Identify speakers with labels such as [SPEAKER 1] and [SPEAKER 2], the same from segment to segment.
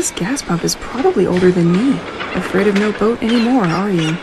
[SPEAKER 1] This gas pump is probably older than me. Afraid of no boat anymore, are you?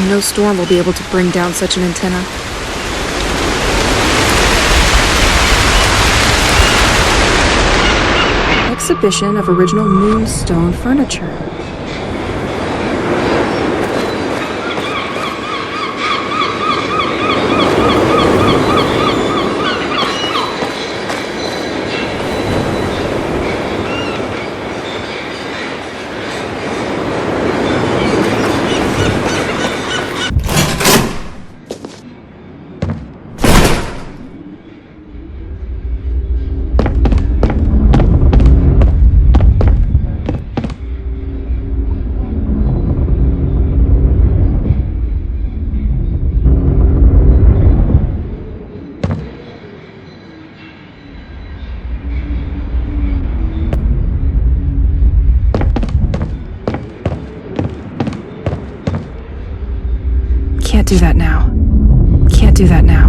[SPEAKER 1] No storm will be able to bring down such an antenna. Exhibition of original Moonstone furniture. Can't do that now. Can't do that now.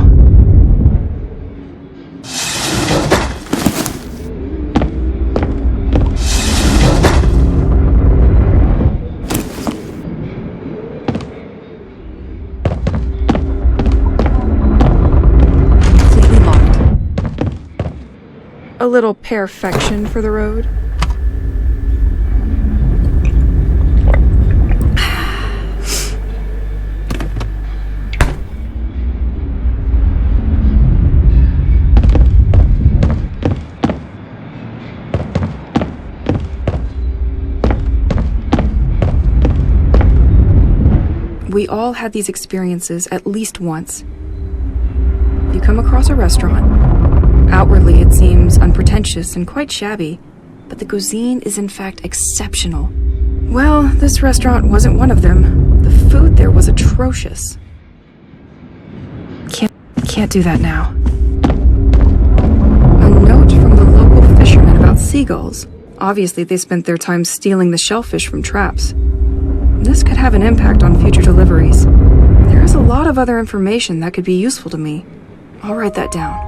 [SPEAKER 1] Completely locked. A little perfection for the road. We all had these experiences at least once. You come across a restaurant. Outwardly, it seems unpretentious and quite shabby, but the cuisine is in fact exceptional. Well, this restaurant wasn't one of them. The food there was atrocious. Can't do that now. A note from the local fishermen about seagulls. Obviously, they spent their time stealing the shellfish from traps. This could have an impact on future deliveries. There is a lot of other information that could be useful to me. I'll write that down.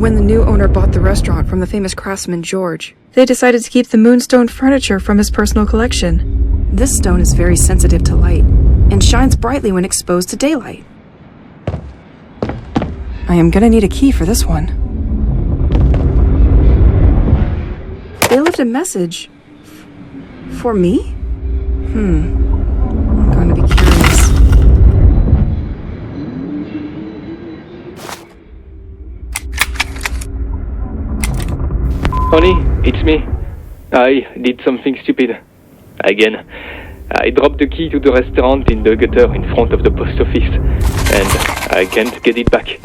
[SPEAKER 1] When the new owner bought the restaurant from the famous craftsman George, they decided to keep the Moonstone furniture from his personal collection. This stone is very sensitive to light, and shines brightly when exposed to daylight. I am gonna need a key for this one. They left a message. For me? I'm going to be curious.
[SPEAKER 2] Honey, it's me. I did something stupid. Again. I dropped the key to the restaurant in the gutter in front of the post office, and I can't get it back.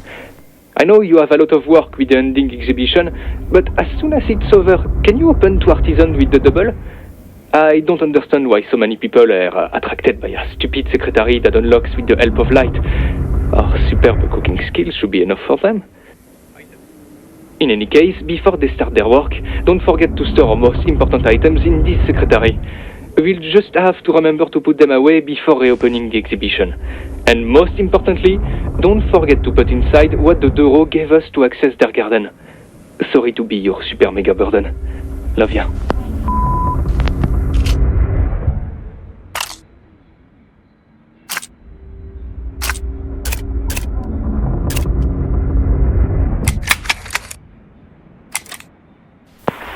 [SPEAKER 2] I know you have a lot of work with the ending exhibition, but as soon as it's over, can you open to Artisan with the double? I don't understand why so many people are attracted by a stupid secretary that unlocks with the help of light. Our superb cooking skills should be enough for them. In any case, before they start their work, don't forget to store our most important items in this secretary. We'll just have to remember to put them away before reopening the exhibition. And most importantly, don't forget to put inside what the Doro gave us to access their garden. Sorry to be your super mega burden. Love ya.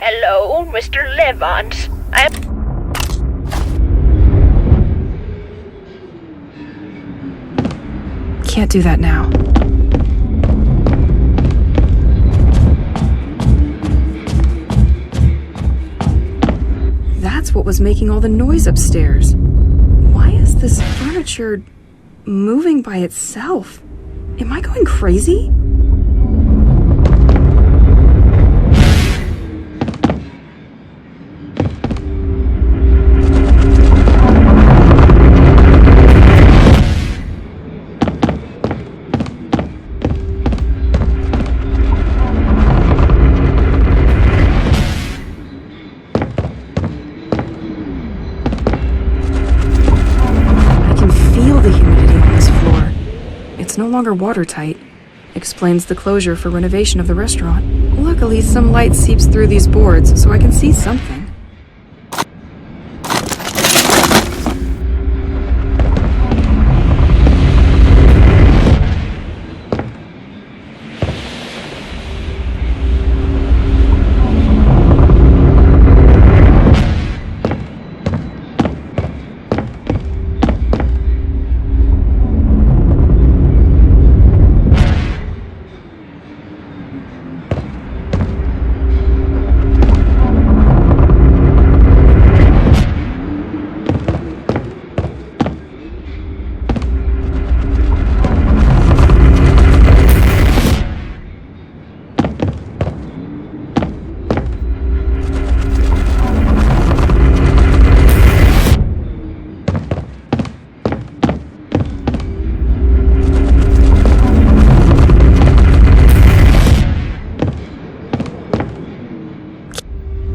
[SPEAKER 3] Hello, Mr. Levant.
[SPEAKER 1] Can't do that now. That's what was making all the noise upstairs. Why is this furniture moving by itself? Am I going crazy? It's no longer watertight. Explains the closure for renovation of the restaurant. Luckily, some light seeps through these boards, so I can see something.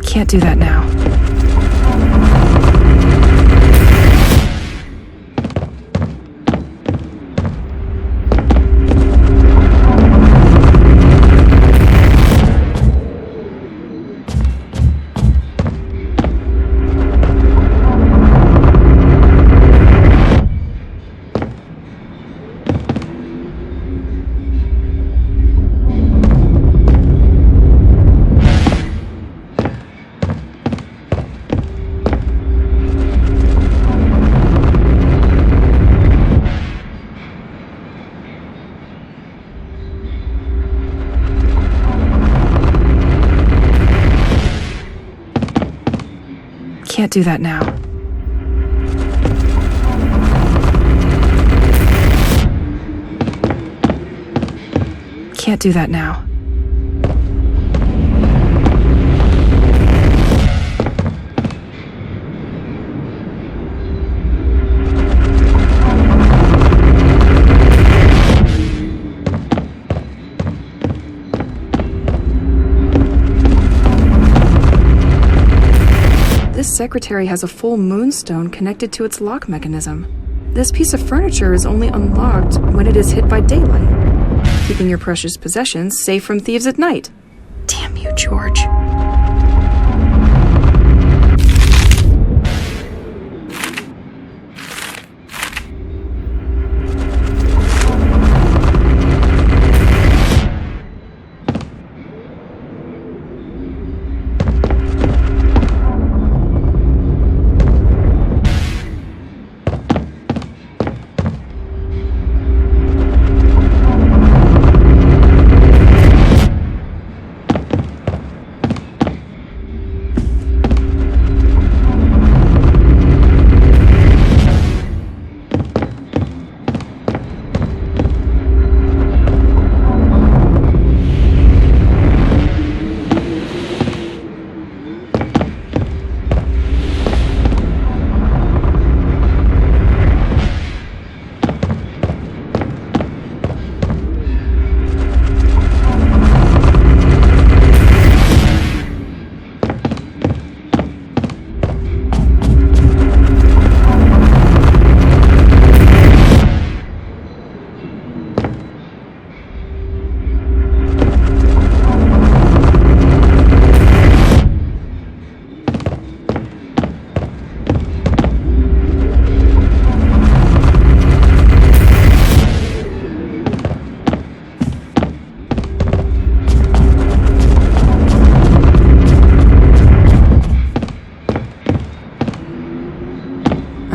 [SPEAKER 1] Can't do that now. Can't do that now. Can't do that now. This secretary has a full moonstone connected to its lock mechanism. This piece of furniture is only unlocked when it is hit by daylight, keeping your precious possessions safe from thieves at night. Damn you, George.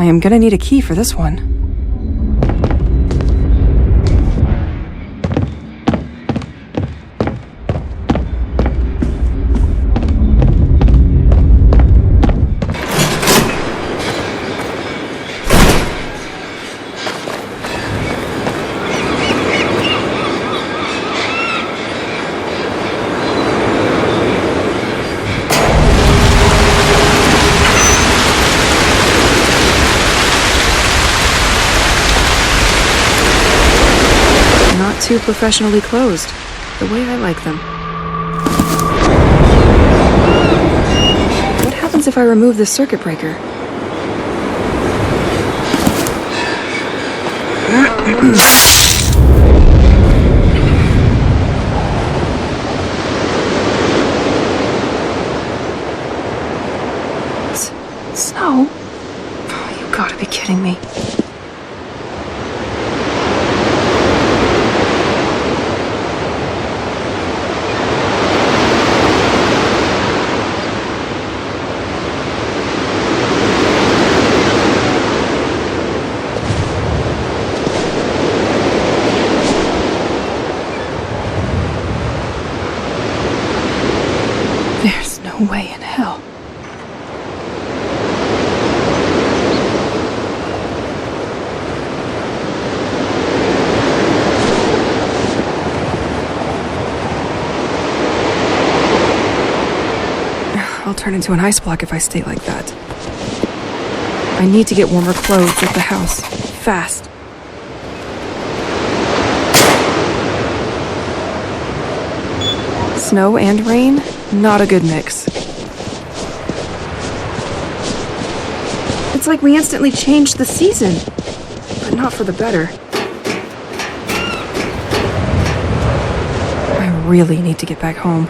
[SPEAKER 1] I am gonna need a key for this one. Too professionally closed, the way I like them. What happens if I remove this circuit breaker? Snow? Oh, you gotta be kidding me. There's no way in hell. I'll turn into an ice block if I stay like that. I need to get warmer clothes at the house. Fast. Snow and rain? Not a good mix. It's like we instantly changed the season, but not for the better. I really need to get back home.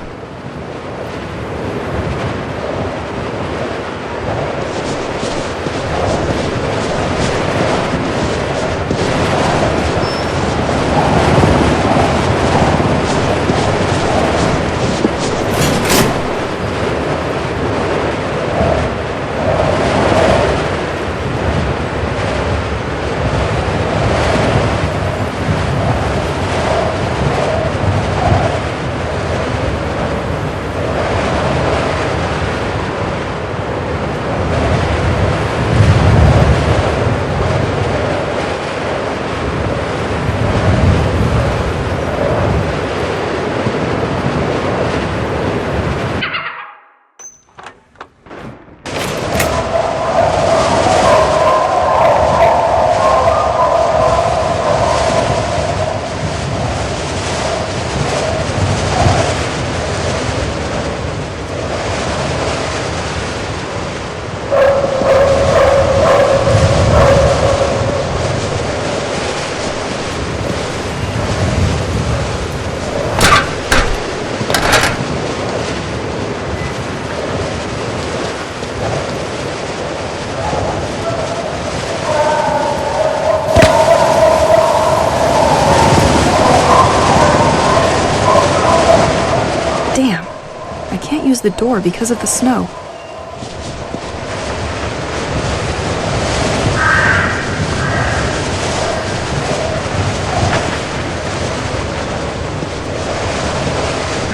[SPEAKER 1] The door because of the snow.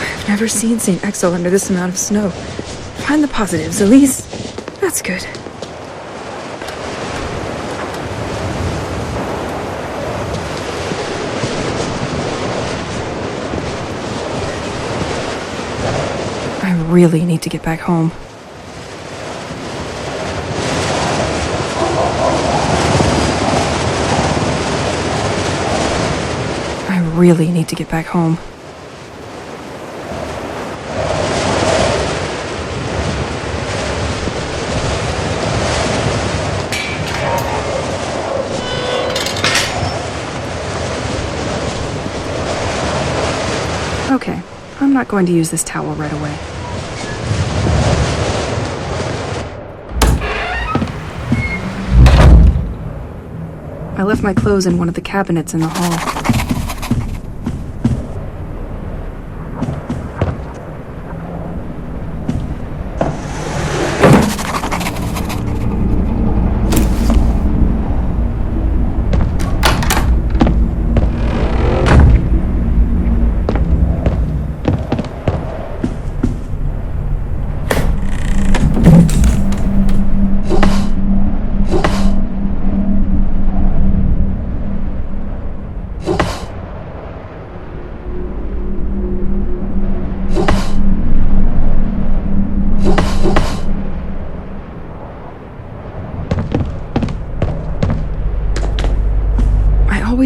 [SPEAKER 1] I've never seen St. Exel under this amount of snow. Find the positives, Elise. That's good. I really need to get back home. I really need to get back home. Okay, I'm not going to use this towel right away. I left my clothes in one of the cabinets in the hall.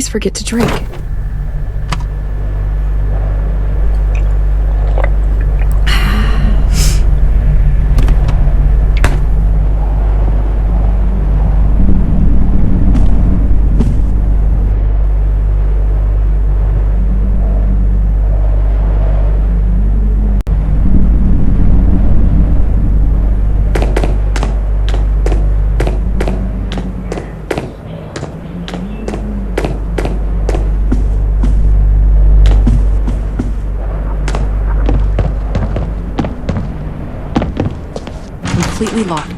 [SPEAKER 1] always forget to drink. Completely locked.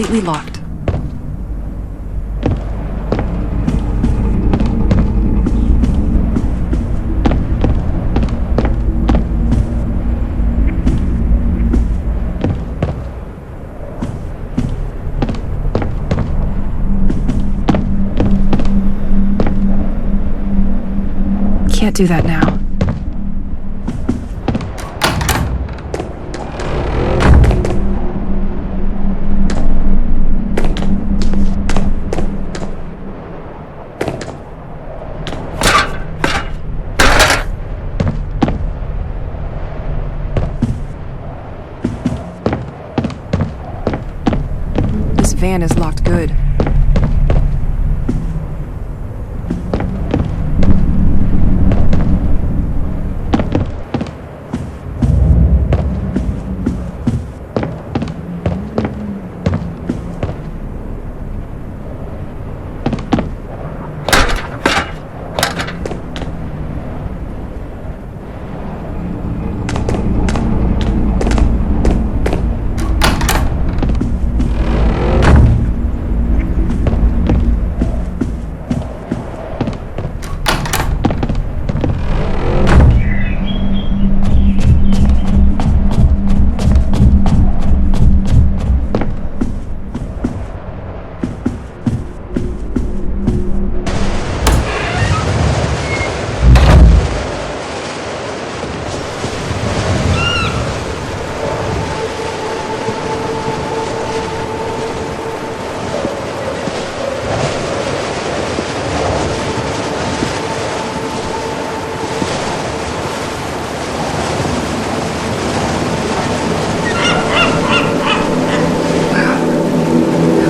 [SPEAKER 1] Completely locked. Can't do that now. This van is locked good.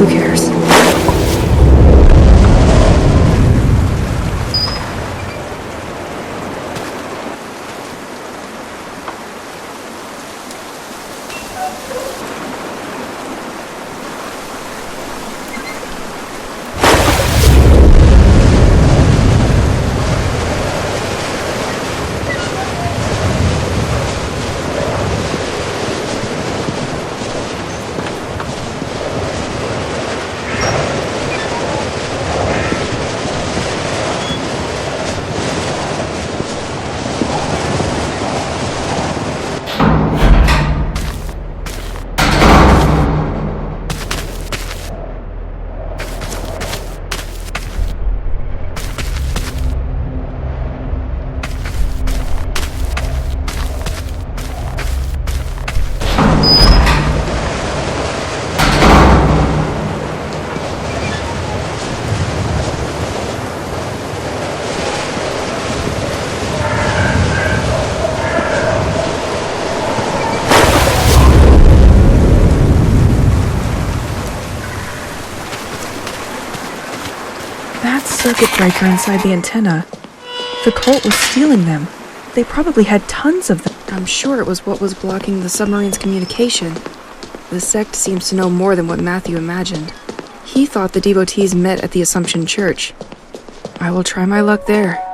[SPEAKER 1] Who cares? circuit breaker inside the antenna. The cult was stealing them. They probably had tons of them. I'm sure it was what was blocking the submarine's communication. The sect seems to know more than what Matthew imagined. He thought the devotees met at the Assumption Church. I will try my luck there.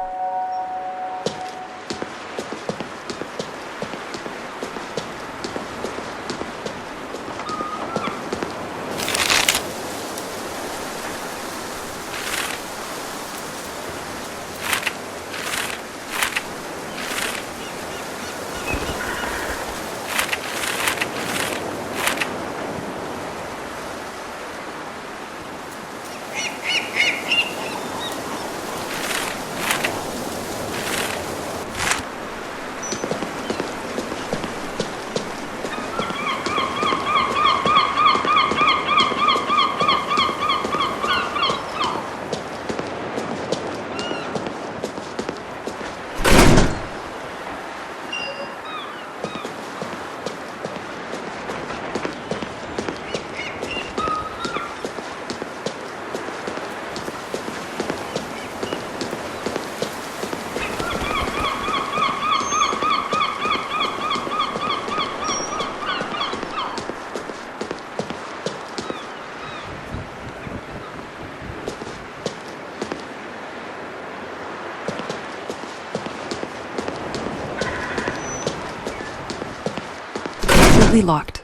[SPEAKER 1] Locked.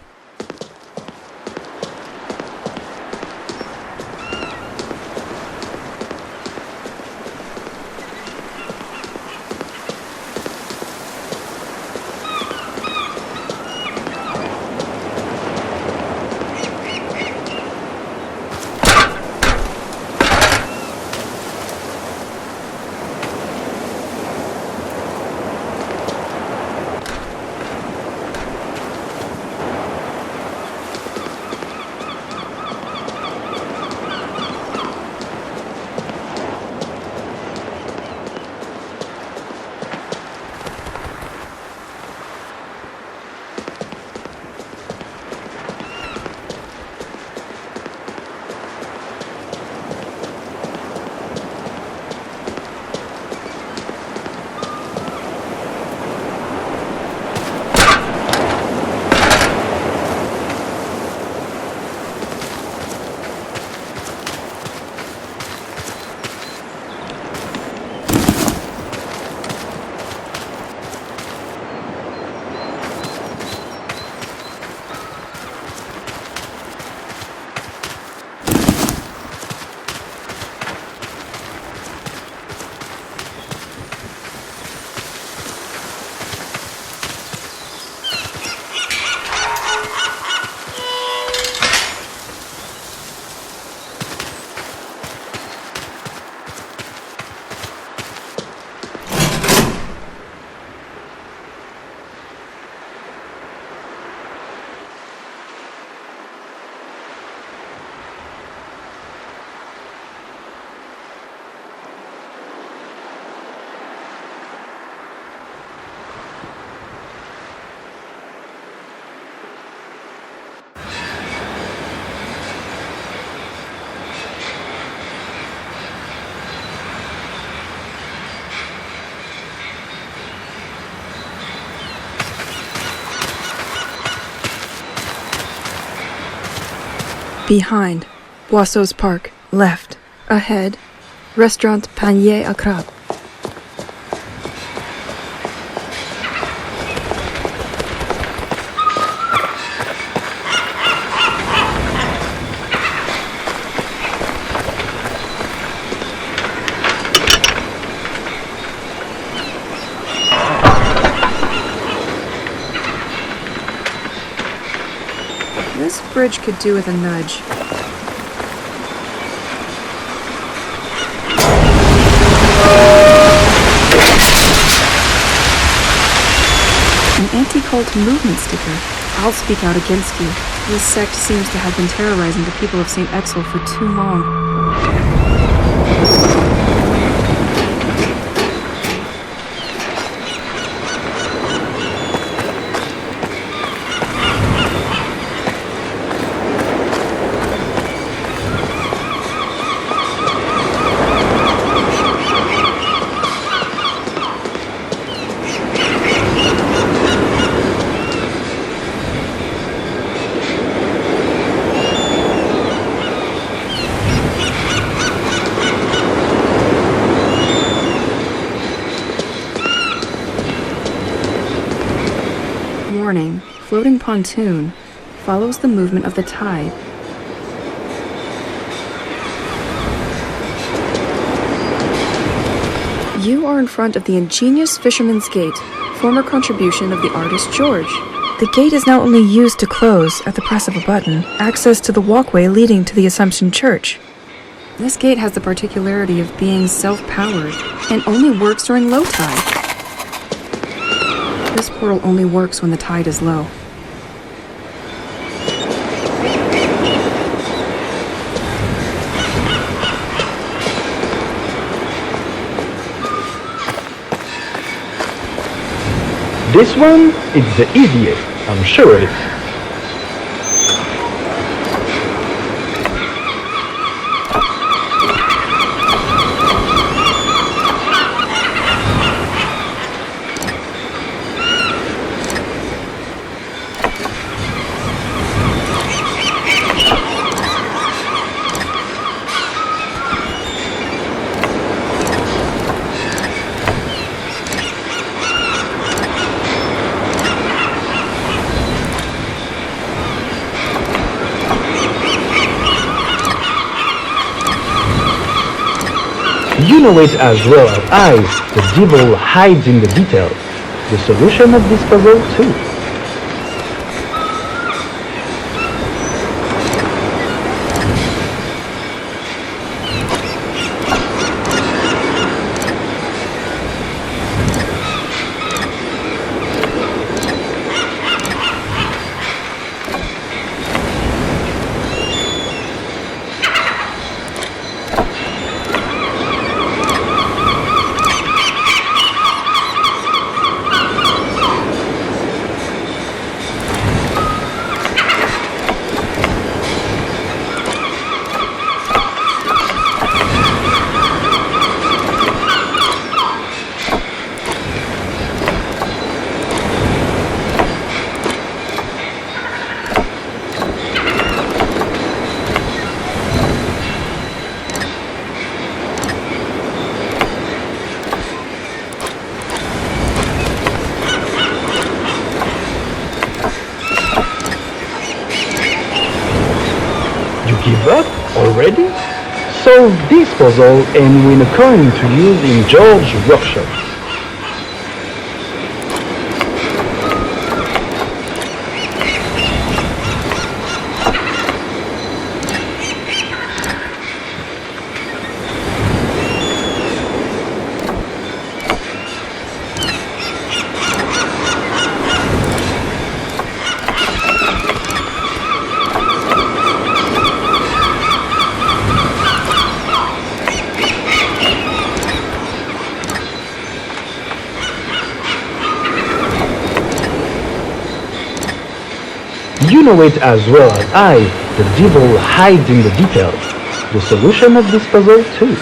[SPEAKER 1] Behind, Boisseau's Park. Left. Ahead, Restaurant Panier à Crabe. This bridge could do with a nudge. An anti-cult movement sticker. I'll speak out against you. This sect seems to have been terrorizing the people of St. Exel for too long. morning, floating pontoon follows the movement of the tide. You are in front of the ingenious Fisherman's Gate, former contribution of the artist George. The gate is now only used to close at the press of a button, access to the walkway leading to the Assumption Church. This gate has the particularity of being self-powered and only works during low tide. This portal only works when the tide is low.
[SPEAKER 4] This one is the easiest, I'm sure it is. You know it as well as I, the devil hides in the details. The solution of this puzzle too. Give up already? Solve this puzzle and win a coin to use in George's workshop. You know it as well as I, the devil hides in the details. The solution of this puzzle too.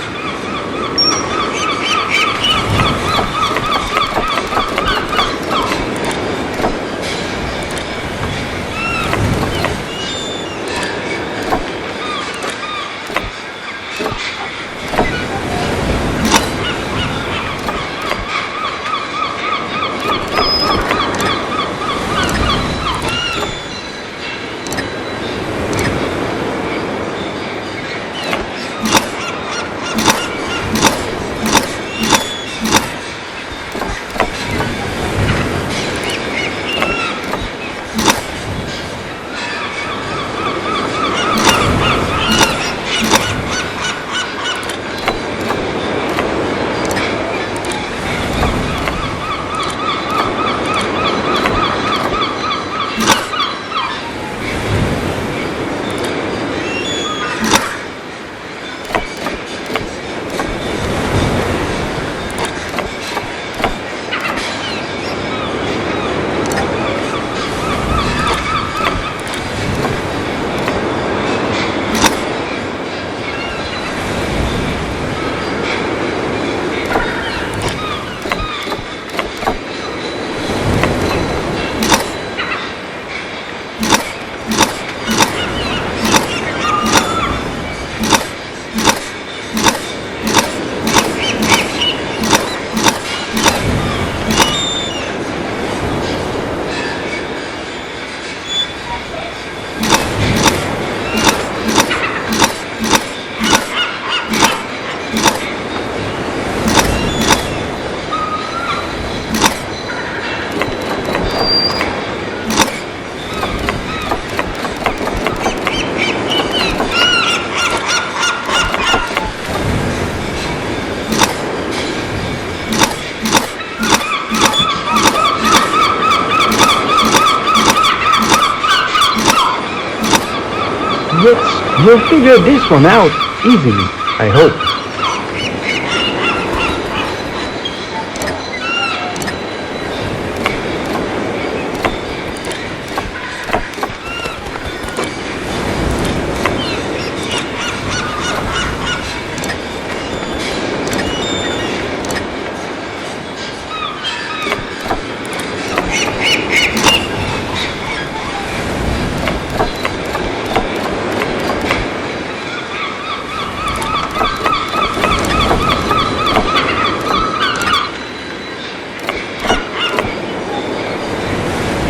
[SPEAKER 4] Yet, you'll figure this one out easily, I hope.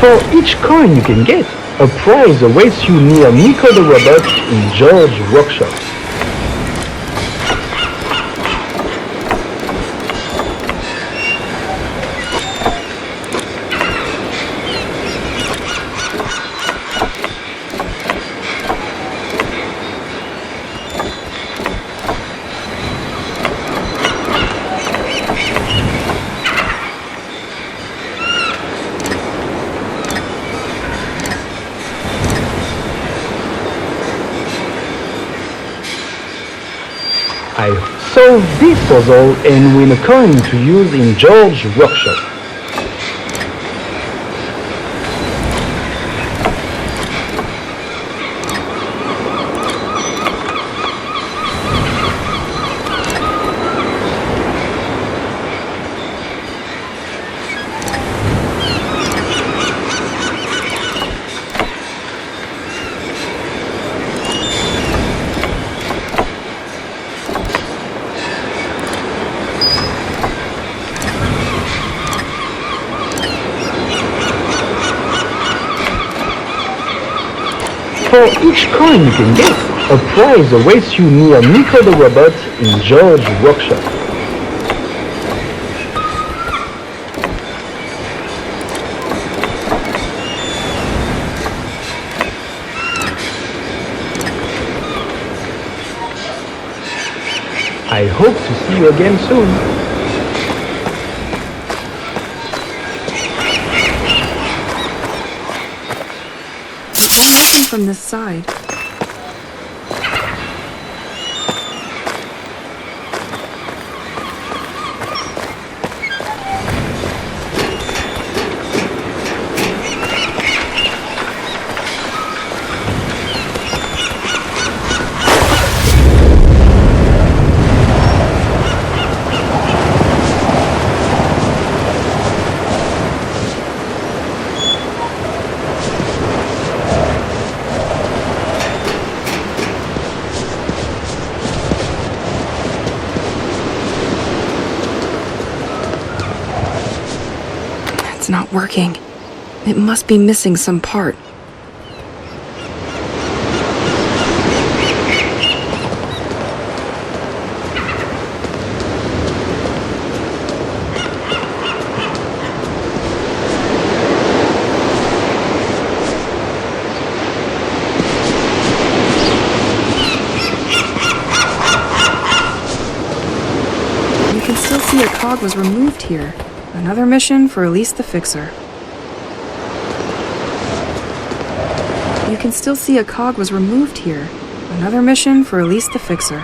[SPEAKER 4] For each coin you can get, a prize awaits you near Nico the Robot in George's workshop. I solve this puzzle and win a coin to use in George's workshop. For each coin you can get, a prize awaits you near Nico the Robot in George's workshop. I hope to see you again soon.
[SPEAKER 1] From this side. It's not working. It must be missing some part. You can still see a cog was removed here. Another mission for Elise the Fixer. You can still see a cog was removed here. Another mission for Elise the Fixer.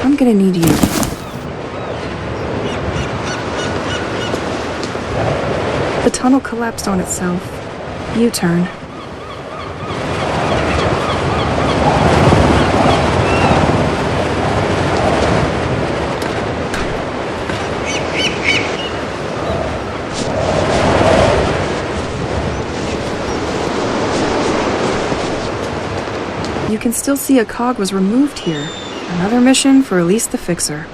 [SPEAKER 1] I'm gonna need you. The tunnel collapsed on itself. U-turn. You can still see a cog was removed here. Another mission for Elise the Fixer.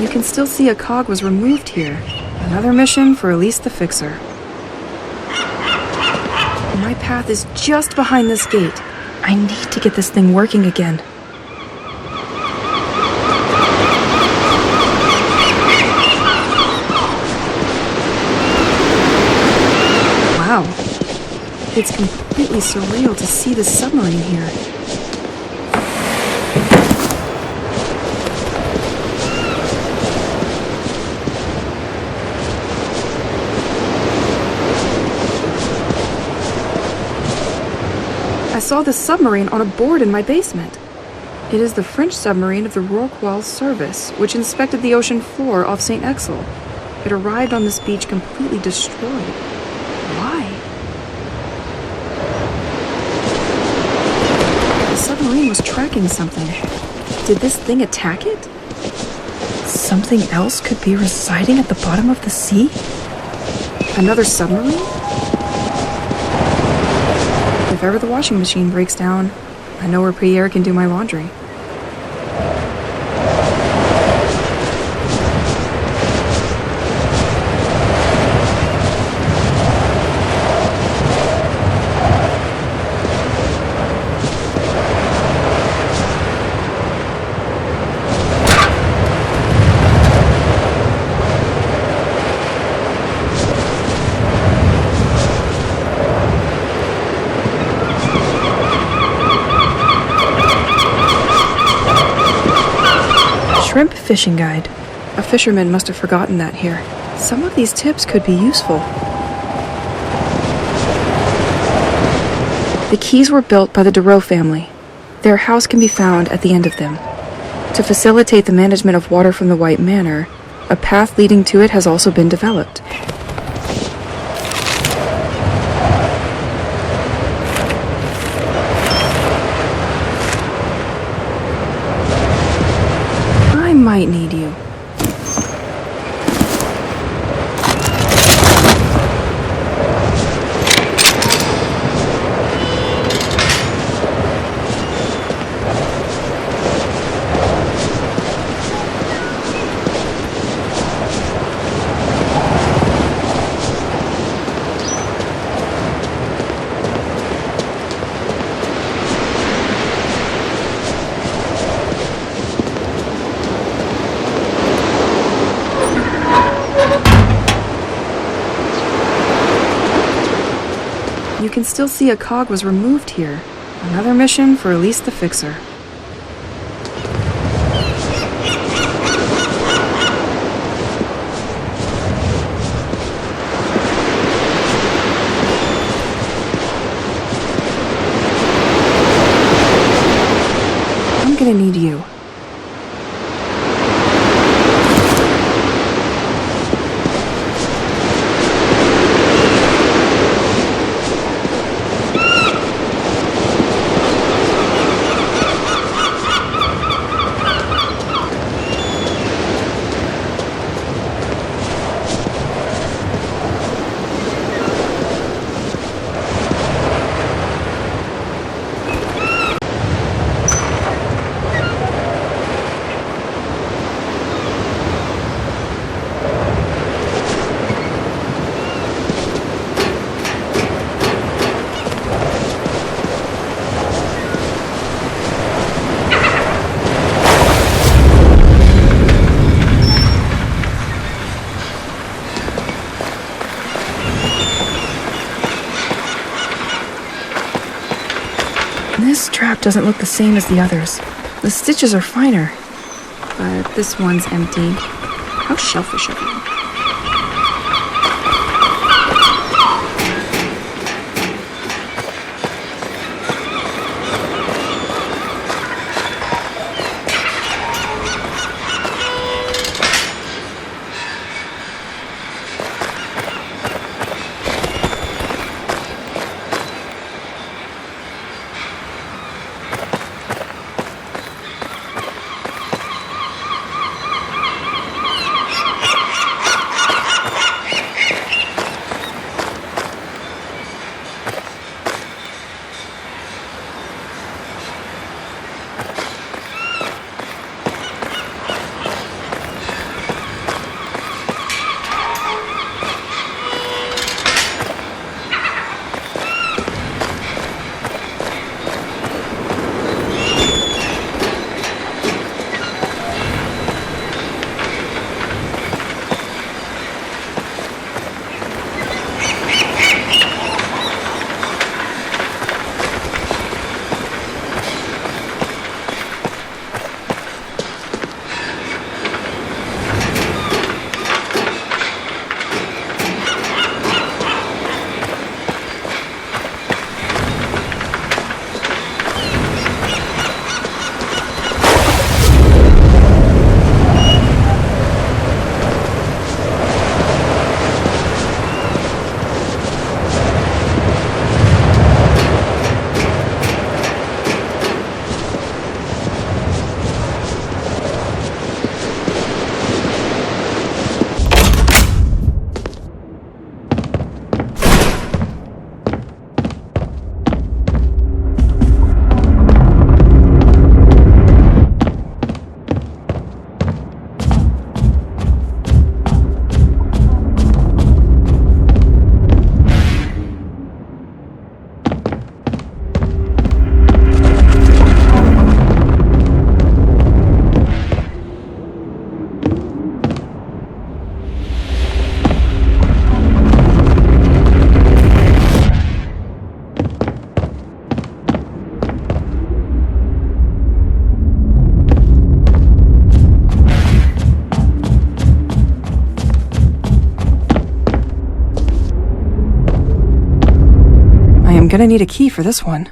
[SPEAKER 1] You can still see a cog was removed here. Another mission for Elise the Fixer. My path is just behind this gate. I need to get this thing working again. It's completely surreal to see the submarine here. I saw the submarine on a board in my basement. It is the French submarine of the Rorquals service, which inspected the ocean floor off St. Exel. It arrived on this beach completely destroyed. Why? The submarine was tracking something. Did this thing attack it? Something else could be residing at the bottom of the sea? Another submarine? If ever the washing machine breaks down, I know where Pierre can do my laundry. Shrimp fishing guide. A fisherman must have forgotten that here. Some of these tips could be useful. The quays were built by the Dureau family. Their house can be found at the end of them. To facilitate the management of water from the White Manor, a path leading to it has also been developed. I might need you. You can still see a cog was removed here. Another mission for Elise the Fixer. I'm gonna need you. This strap doesn't look the same as the others. The stitches are finer. But this one's empty. How shellfish of you. I'm gonna need a key for this one.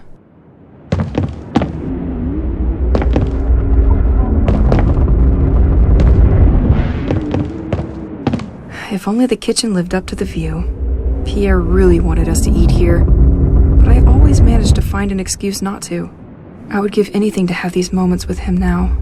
[SPEAKER 1] If only the kitchen lived up to the view. Pierre really wanted us to eat here, but I always managed to find an excuse not to. I would give anything to have these moments with him now.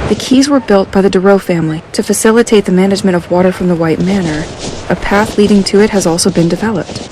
[SPEAKER 1] The keys were built by the Dureau family to facilitate the management of water from the White Manor. A path leading to it has also been developed.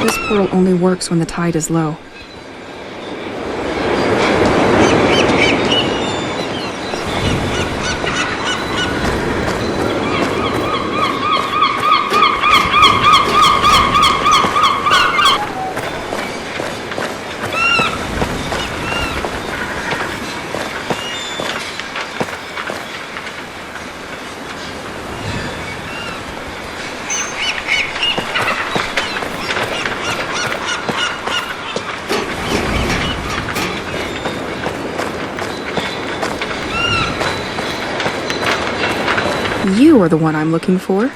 [SPEAKER 1] This portal only works when the tide is low. You are the one I'm looking for.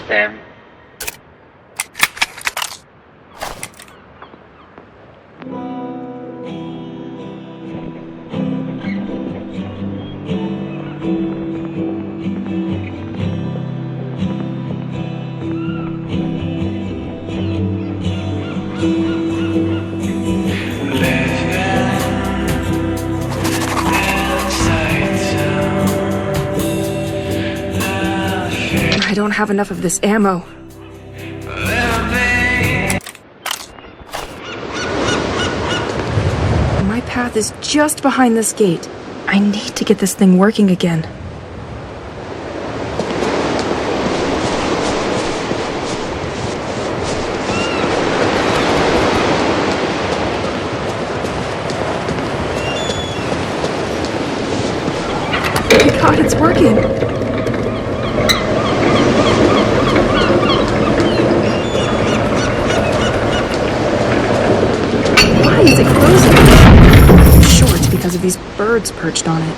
[SPEAKER 5] Them.
[SPEAKER 1] I don't have enough of this ammo. My path is just behind this gate. I need to get this thing working again. god, it's working! Why is it closing? I'm sure it's because of these birds perched on it.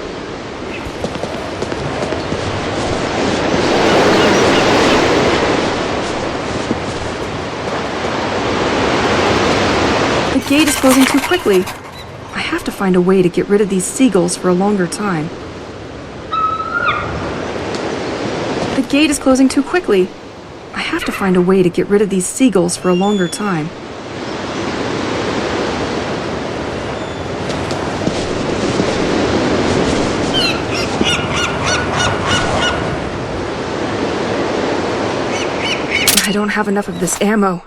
[SPEAKER 1] The gate is closing too quickly. I have to find a way to get rid of these seagulls for a longer time. The gate is closing too quickly. I have to find a way to get rid of these seagulls for a longer time. I don't have enough of this ammo.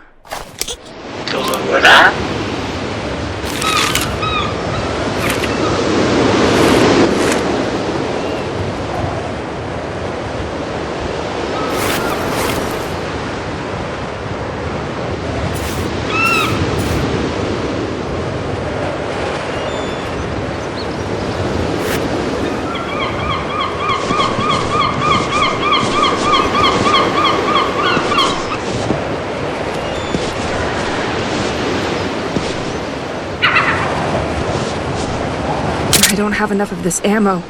[SPEAKER 1] I don't have enough of this ammo.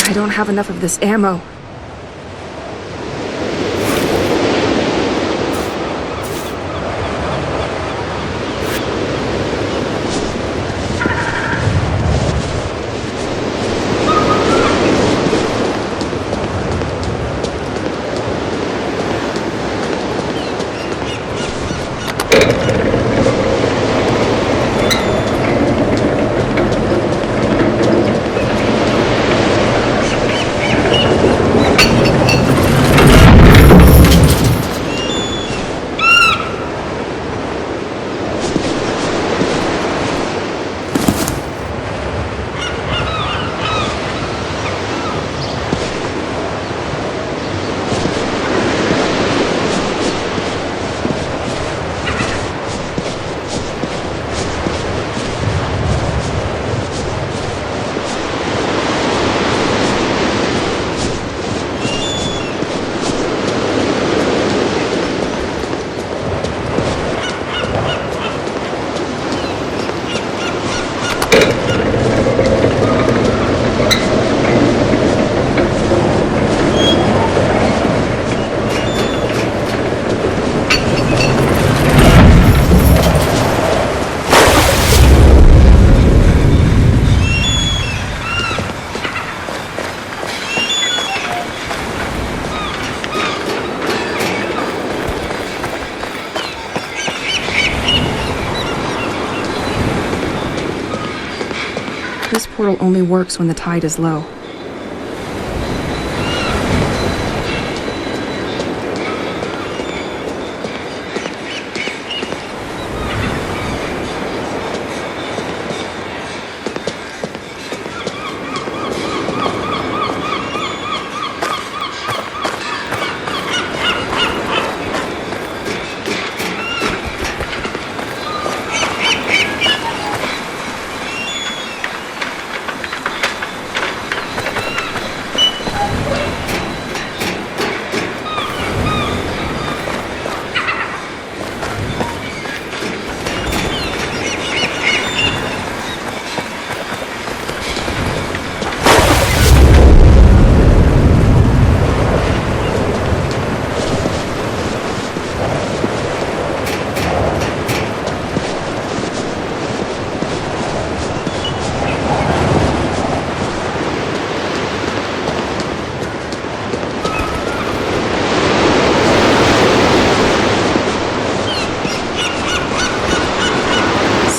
[SPEAKER 1] I don't have enough of this ammo. This portal only works when the tide is low.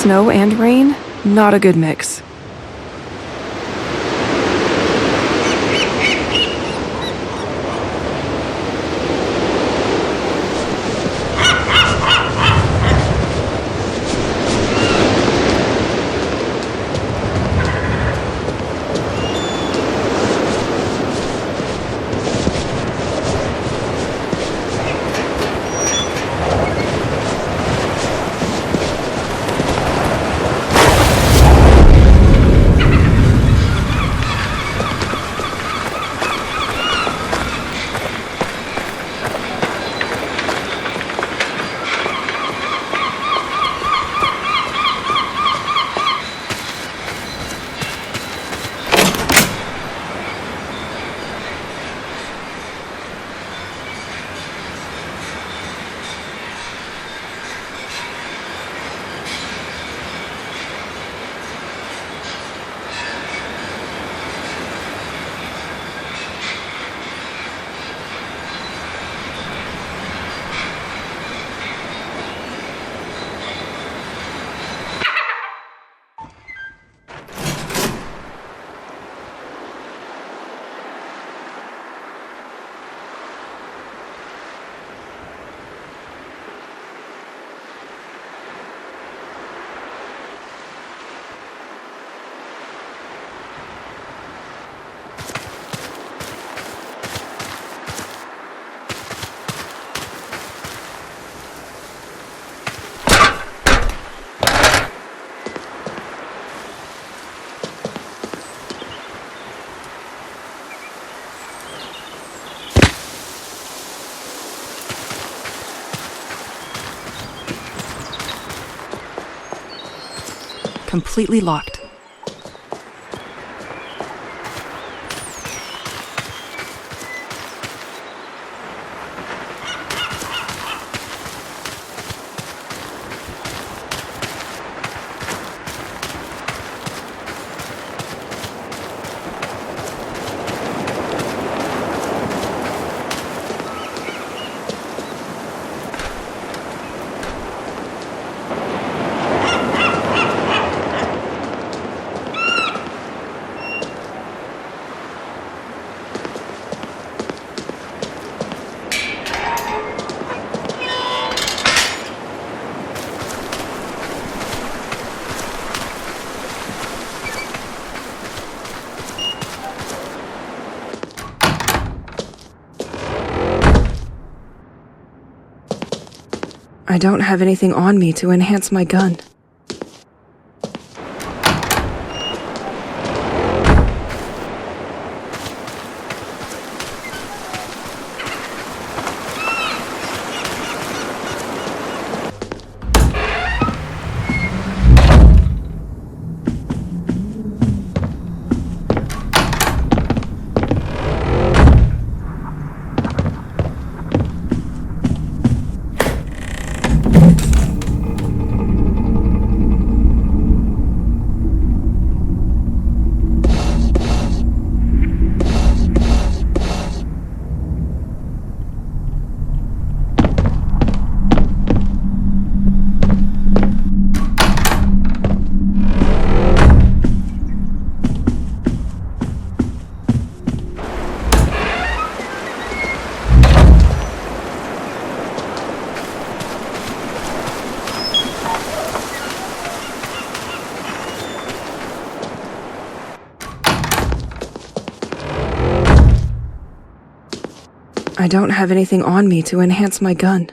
[SPEAKER 1] snow and rain, not a good mix. Completely locked. I don't have anything on me to enhance my gun. I don't have anything on me to enhance my gun.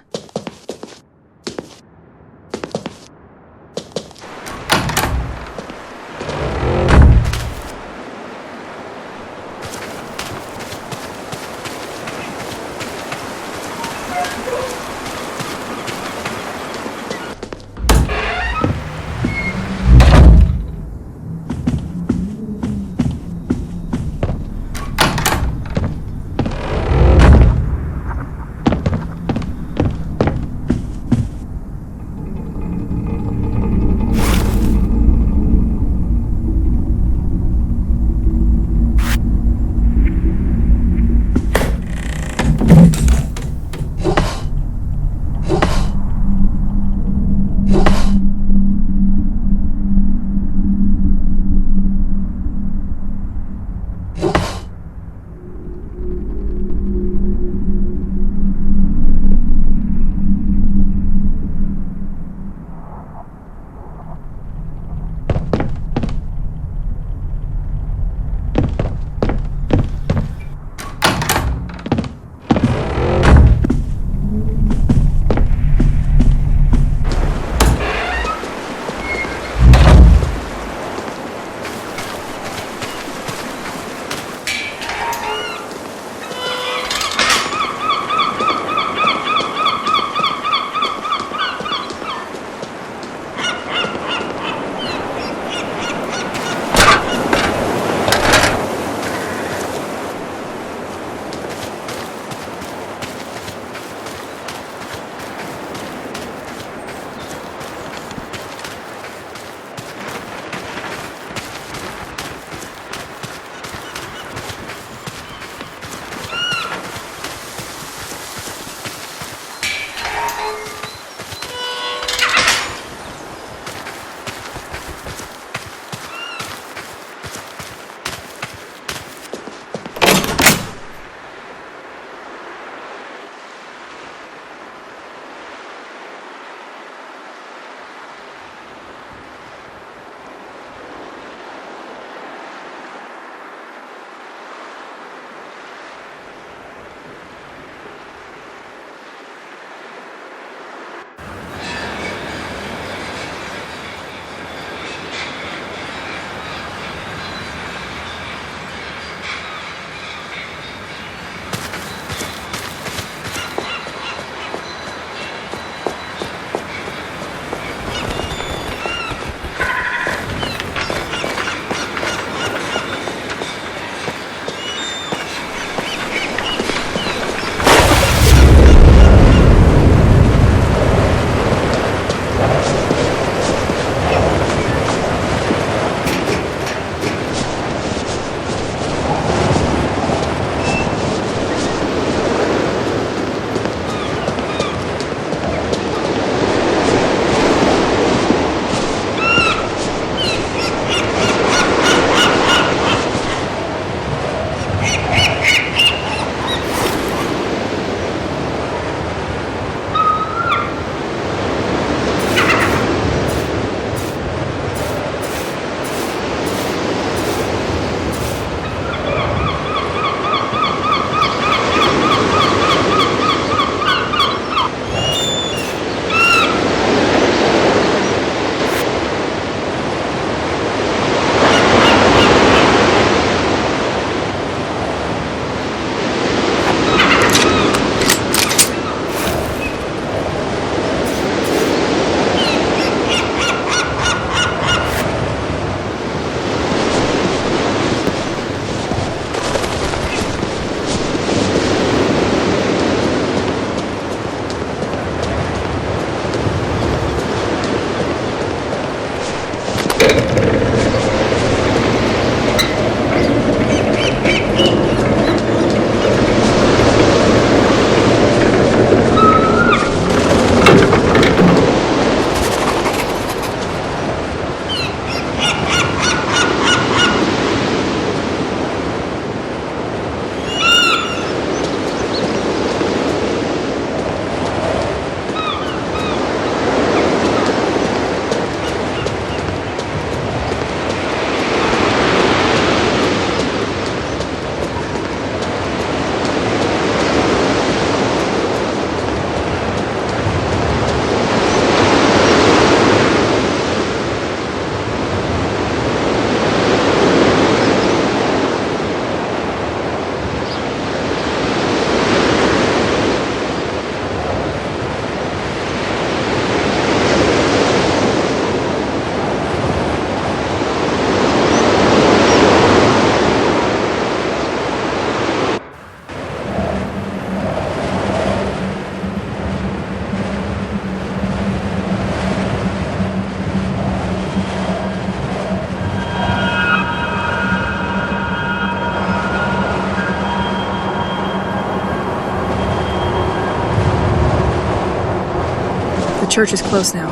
[SPEAKER 1] church is close now.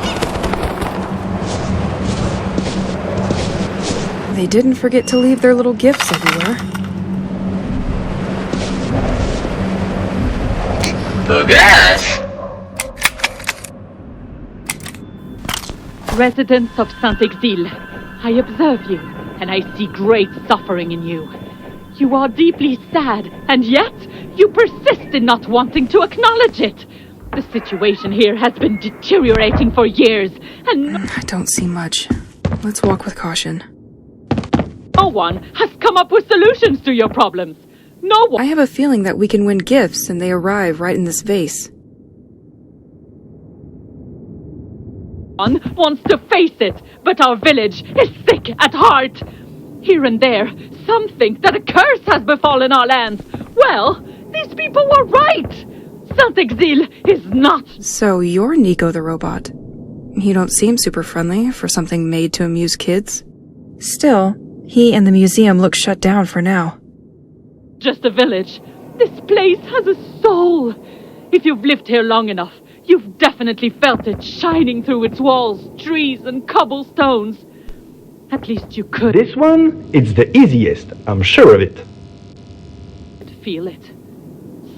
[SPEAKER 1] They didn't forget to leave their little gifts everywhere.
[SPEAKER 5] Residents of Saint-Exile, I observe you, and I see great suffering in you. You are deeply sad, and yet you persist in not wanting to acknowledge it. The situation here has been deteriorating for years, and
[SPEAKER 1] I don't see much. Let's walk with caution.
[SPEAKER 5] no one has come up with solutions to your problems. No one.
[SPEAKER 1] I have a feeling that we can win gifts and they arrive right in this vase.
[SPEAKER 5] Wants to face it, but our village is sick at heart. Here and there, some think that a curse has befallen our lands. Well, these people were right. Saint-Exile is not.
[SPEAKER 1] So you're Nico the robot. You don't seem super friendly for something made to amuse kids. Still, he and the museum look shut down for now.
[SPEAKER 5] Just a village. This place has a soul. If you've lived here long enough, you've definitely felt it shining through its walls, trees, and cobblestones. At least you could
[SPEAKER 4] This one, it's the easiest, I'm sure of it.
[SPEAKER 5] feel it.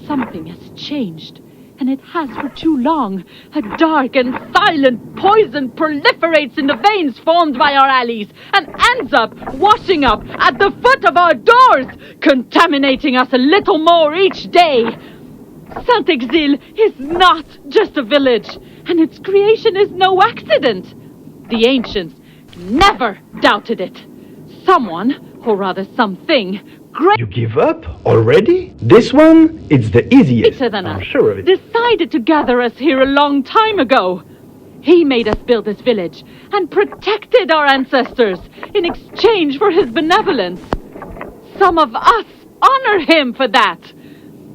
[SPEAKER 5] Something has changed, and it has for too long. A dark and silent poison proliferates in the veins formed by our alleys and ends up washing up at the foot of our doors, contaminating us a little more each day. Saint-Exile is not just a village, and its creation is no accident. The ancients never doubted it. Someone, or rather something, great
[SPEAKER 4] You give up already? This one, it's the easiest,
[SPEAKER 5] greater than
[SPEAKER 4] I'm
[SPEAKER 5] us,
[SPEAKER 4] sure of it.
[SPEAKER 5] decided to gather us here a long time ago. He made us build this village and protected our ancestors in exchange for his benevolence. Some of us honor him for that.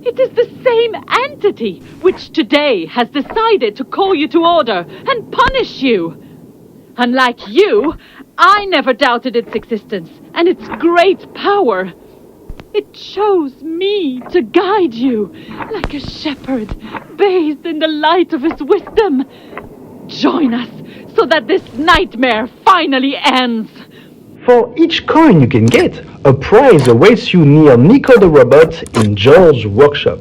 [SPEAKER 5] It is the same entity which today has decided to call you to order and punish you. Unlike you, I never doubted its existence and its great power. It chose me to guide you, like a shepherd, bathed in the light of his wisdom. Join us, so that this nightmare finally ends.
[SPEAKER 4] For each coin you can get, a prize awaits you near Nico the Robot in George's workshop.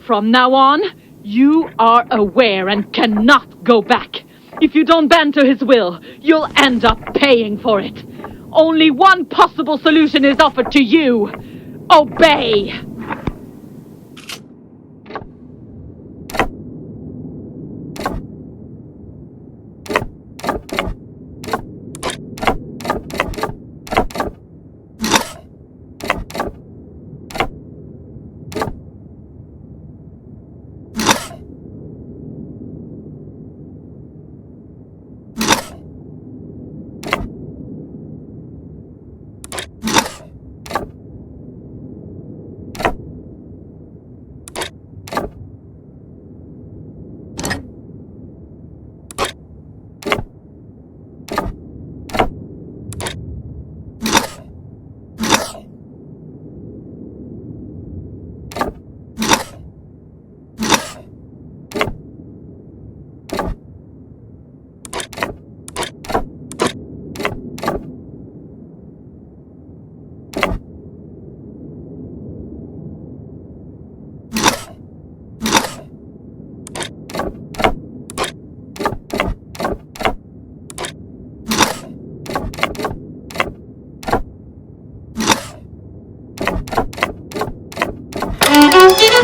[SPEAKER 5] From now on, you are aware and cannot go back. If you don't bend to his will, you'll end up paying for it. Only one possible solution is offered to you. Obey!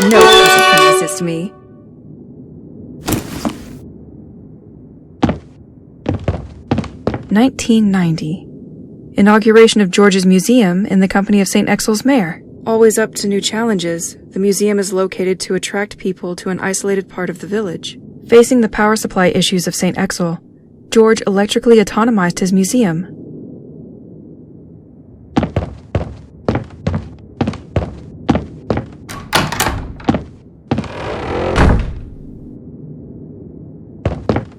[SPEAKER 1] No person can resist me. (1990) Inauguration of George's Museum in the company of St. Exil's mayor. Always up to new challenges, the museum is located to attract people to an isolated part of the village. Facing the power supply issues of St. Exil, George electrically autonomized his museum.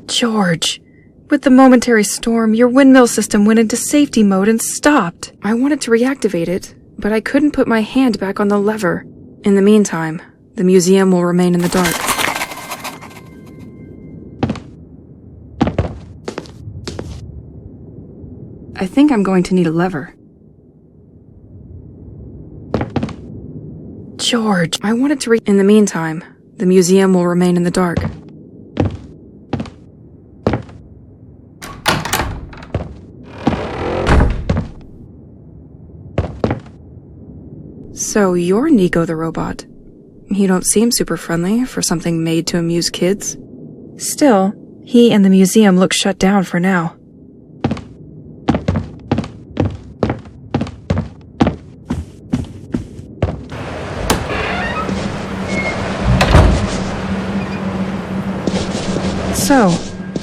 [SPEAKER 1] George, with the momentary storm, your windmill system went into safety mode and stopped. I wanted to reactivate it, but I couldn't put my hand back on the lever. In the meantime, the museum will remain in the dark. I think I'm going to need a lever. George, I wanted to In the meantime, the museum will remain in the dark. So you're Nico the robot. You don't seem super friendly for something made to amuse kids. Still, he and the museum look shut down for now. So,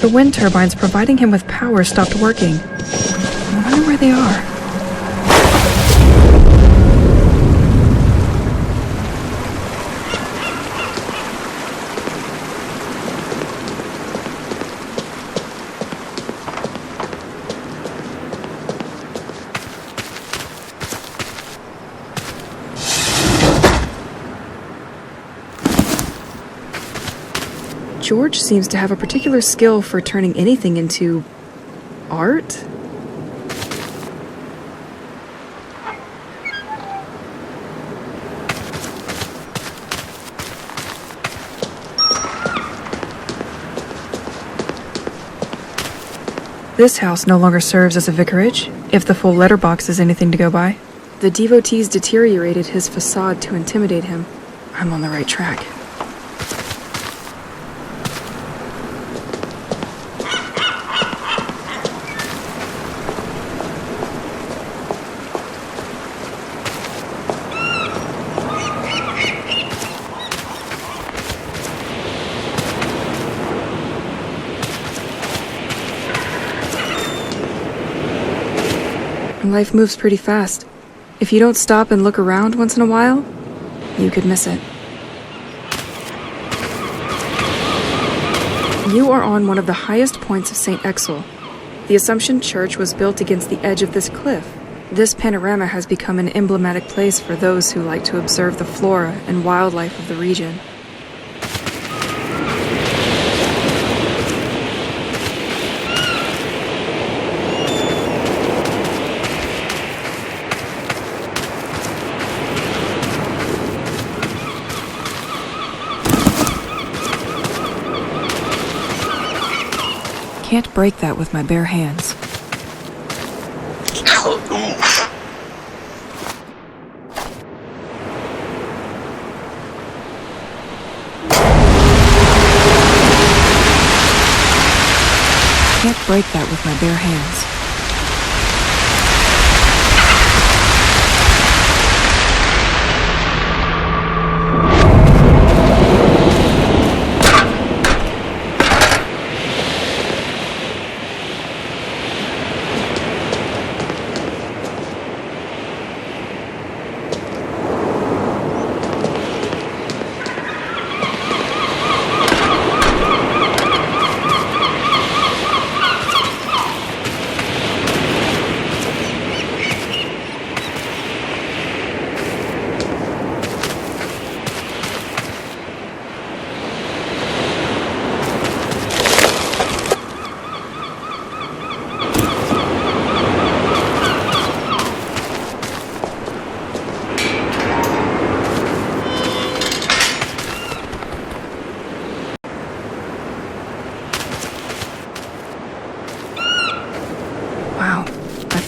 [SPEAKER 1] the wind turbines providing him with power stopped working. I wonder where they are. George seems to have a particular skill for turning anything into art. This house no longer serves as a vicarage, if the full letterbox is anything to go by. The devotees deteriorated his facade to intimidate him. I'm on the right track. Life moves pretty fast. If you don't stop and look around once in a while, you could miss it. You are on one of the highest points of St. Exel. The Assumption Church was built against the edge of this cliff. This panorama has become an emblematic place for those who like to observe the flora and wildlife of the region. Can't break that with my bare hands. Can't break that with my bare hands.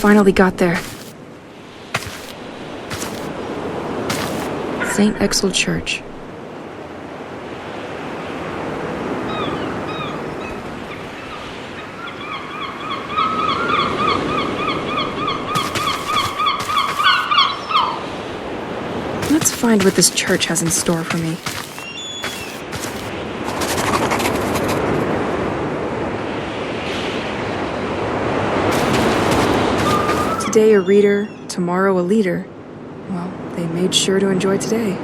[SPEAKER 1] Finally got there. St. Exel Church. Let's find what this church has in store for me. Today a reader, tomorrow a leader. Well, they made sure to enjoy today.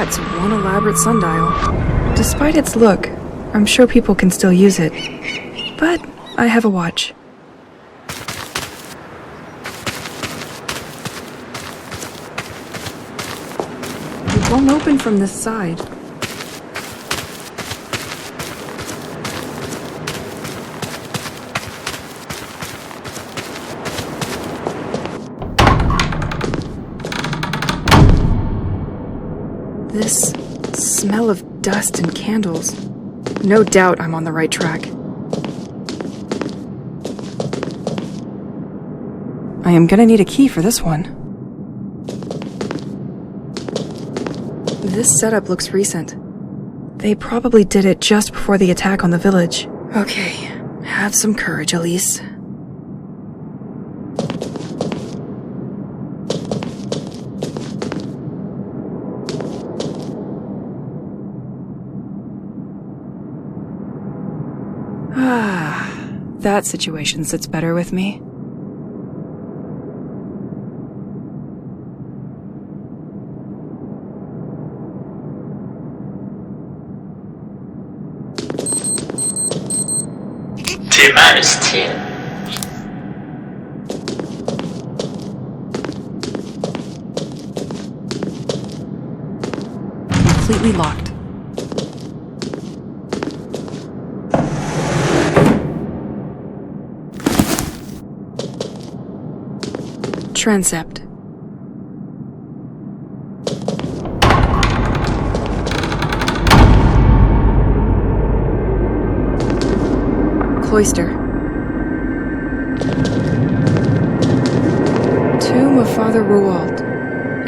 [SPEAKER 1] That's one elaborate sundial. Despite its look, I'm sure people can still use it. But I have a watch. It won't open from this side. This smell of dust and candles. No doubt I'm on the right track. I am gonna need a key for this one. This setup looks recent. They probably did it just before the attack on the village. Okay, have some courage, Elise. That situation sits better with me.
[SPEAKER 6] T-10.
[SPEAKER 1] Completely locked. Transept. Cloister. Tomb of Father Roald,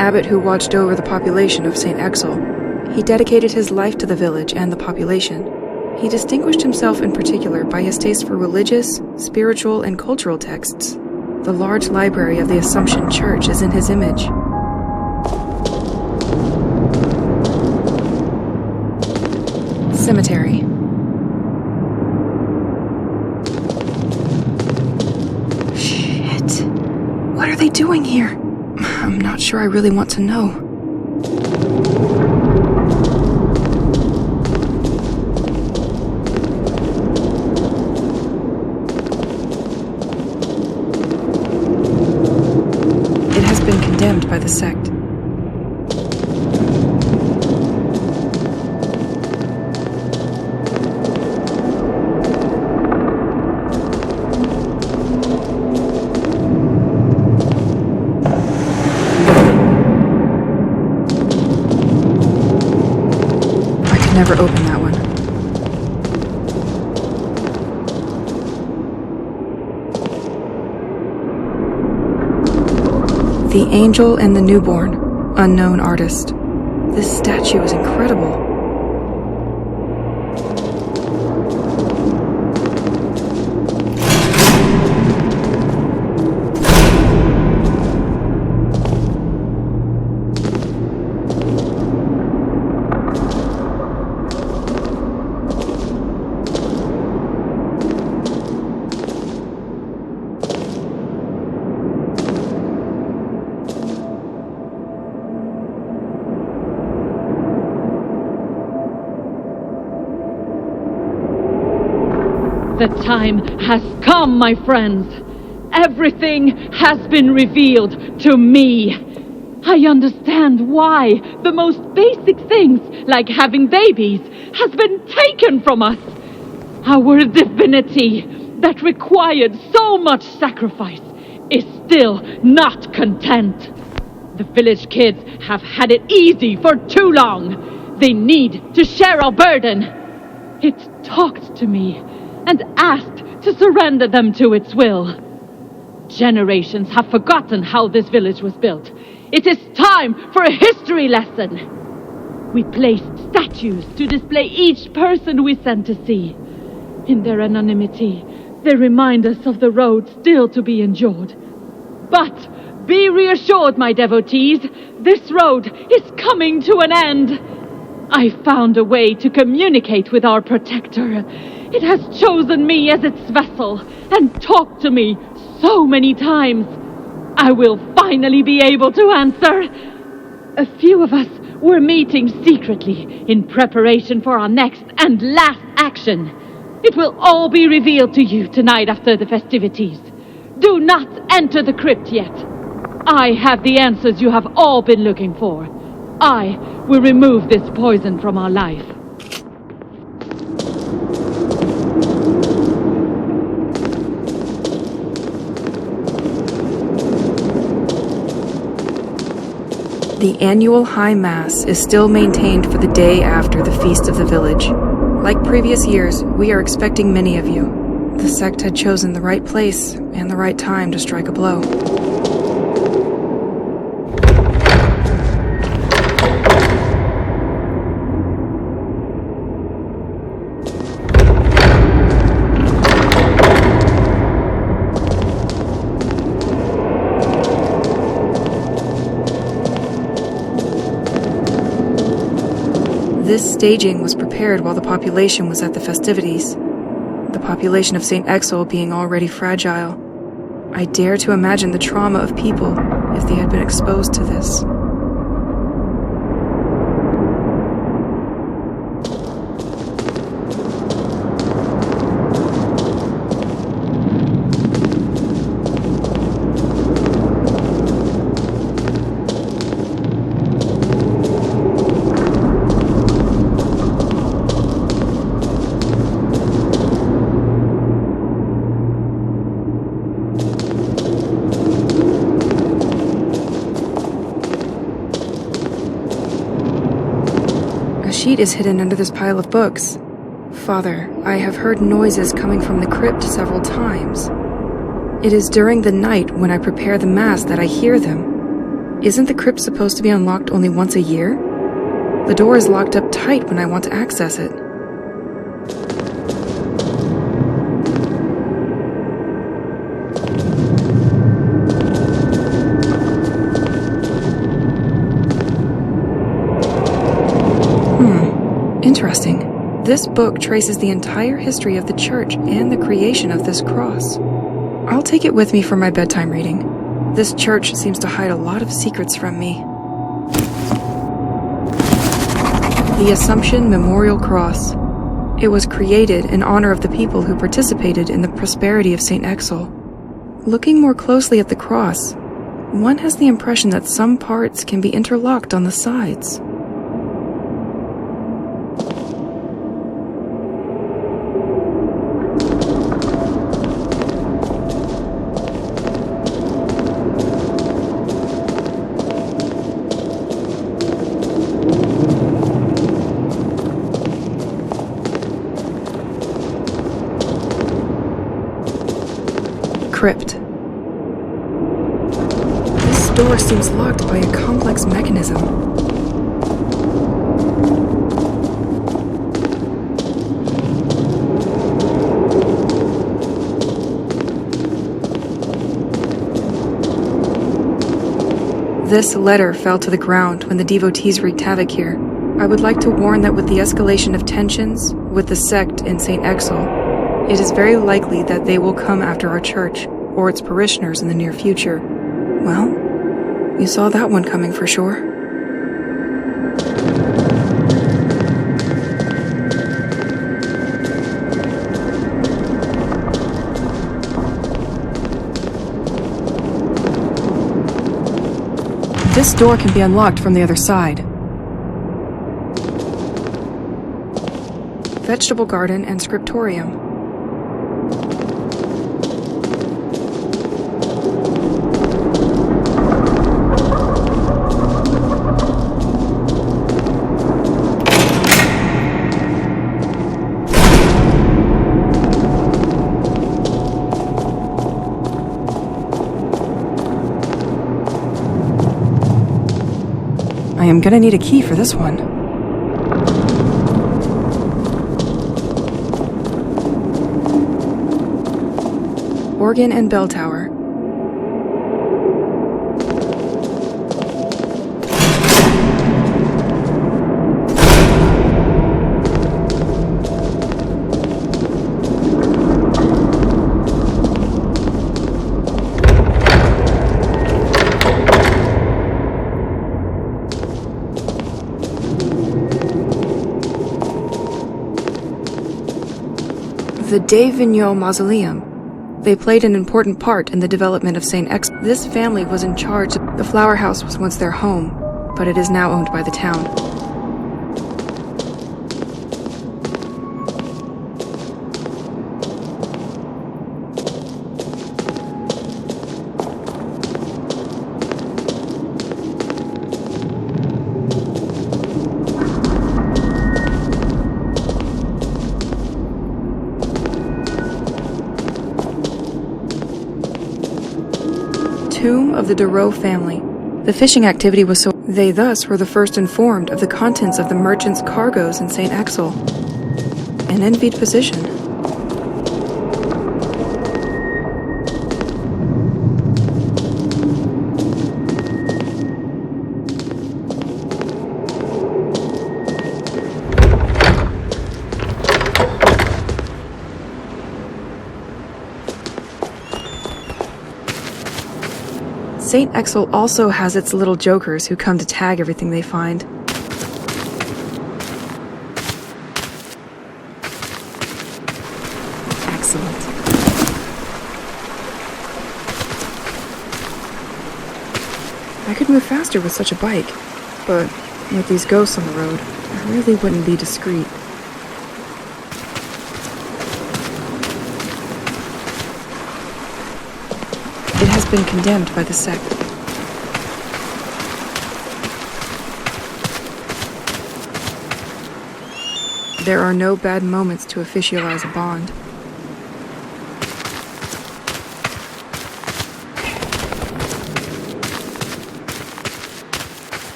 [SPEAKER 1] abbot who watched over the population of St. Exel. He dedicated his life to the village and the population. He distinguished himself in particular by his taste for religious, spiritual, and cultural texts. The large library of the Assumption Church is in his image. Cemetery. Shit. What are they doing here? I'm not sure I really want to know. Condemned by the sect. I could never open that one. The Angel and the Newborn, unknown artist. This statue is incredible.
[SPEAKER 5] The time has come, my friends. Everything has been revealed to me. I understand why the most basic things, like having babies, has been taken from us. Our divinity, that required so much sacrifice, is still not content. The village kids have had it easy for too long. They need to share our burden. It talked to me and asked to surrender them to its will. Generations have forgotten how this village was built. It is time for a history lesson. We placed statues to display each person we sent to sea. In their anonymity, they remind us of the road still to be endured. But be reassured, my devotees, this road is coming to an end. I found a way to communicate with our protector. It has chosen me as its vessel and talked to me so many times. I will finally be able to answer. A few of us were meeting secretly in preparation for our next and last action. It will all be revealed to you tonight after the festivities. Do not enter the crypt yet. I have the answers you have all been looking for. I will remove this poison from our life.
[SPEAKER 1] The annual High Mass is still maintained for the day after the Feast of the Village. Like previous years, we are expecting many of you. The sect had chosen the right place and the right time to strike a blow. This staging was prepared while the population was at the festivities. The population of St. Exil being already fragile. I dare to imagine the trauma of people if they had been exposed to this. A sheet is hidden under this pile of books. Father, I have heard noises coming from the crypt several times. It is during the night when I prepare the Mass that I hear them. Isn't the crypt supposed to be unlocked only once a year? The door is locked up tight when I want to access it. Interesting. This book traces the entire history of the church and the creation of this cross. I'll take it with me for my bedtime reading. This church seems to hide a lot of secrets from me. The Assumption Memorial Cross. It was created in honor of the people who participated in the prosperity of St. Exil. Looking more closely at the cross, one has the impression that some parts can be interlocked on the sides. Crypt. This door seems locked by a complex mechanism. This letter fell to the ground when the devotees wreaked havoc here. I would like to warn that with the escalation of tensions with the sect in St. Exil, it is very likely that they will come after our church or its parishioners in the near future. Well, you saw that one coming for sure. This door can be unlocked from the other side. Vegetable garden and scriptorium. I am gonna need a key for this one. Organ and bell tower. The De Vignaux Mausoleum. They played an important part in the development of St. X. This family was in charge. The flower house was once their home, but it is now owned by the town. Tomb of the Dureau family. The fishing activity was so... They thus were the first informed of the contents of the merchant's cargoes in St. Exel. An envied position. St. Exel also has its little jokers who come to tag everything they find. Excellent. I could move faster with such a bike, but with these ghosts on the road, I really wouldn't be discreet. It has been condemned by the sect. There are no bad moments to officialize a bond.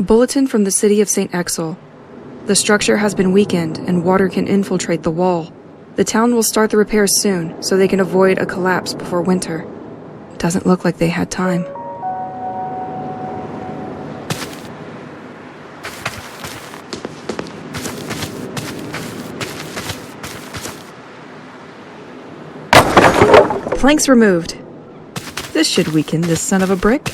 [SPEAKER 1] Bulletin from the city of St. Exel. The structure has been weakened and water can infiltrate the wall. The town will start the repairs soon, so they can avoid a collapse before winter. Doesn't look like they had time. Planks removed. This should weaken this son of a brick.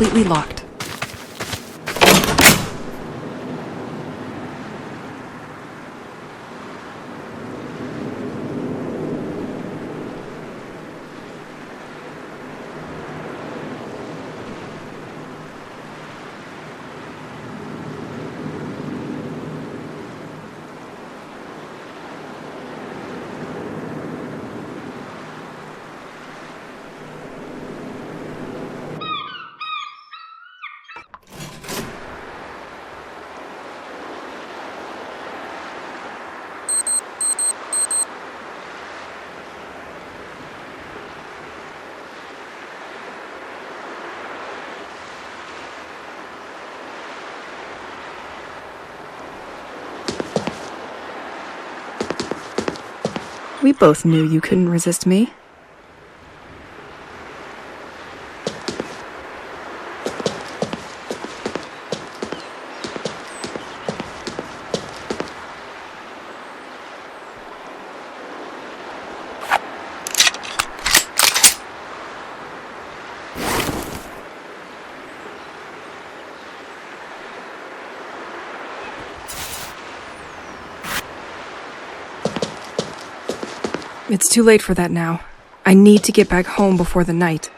[SPEAKER 1] Completely locked. We both knew you couldn't resist me. It's too late for that now. I need to get back home before the night.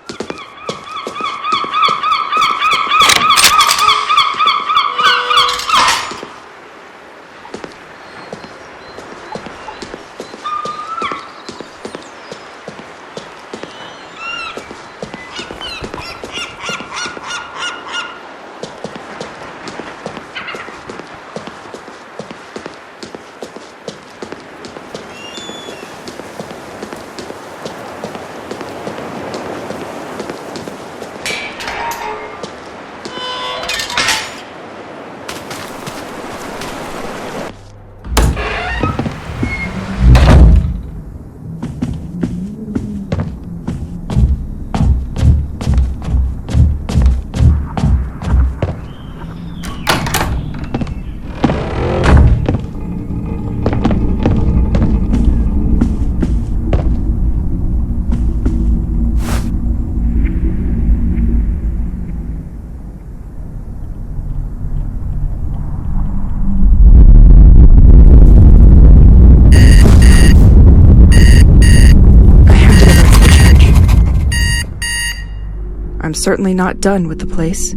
[SPEAKER 1] I'm certainly not done with the place.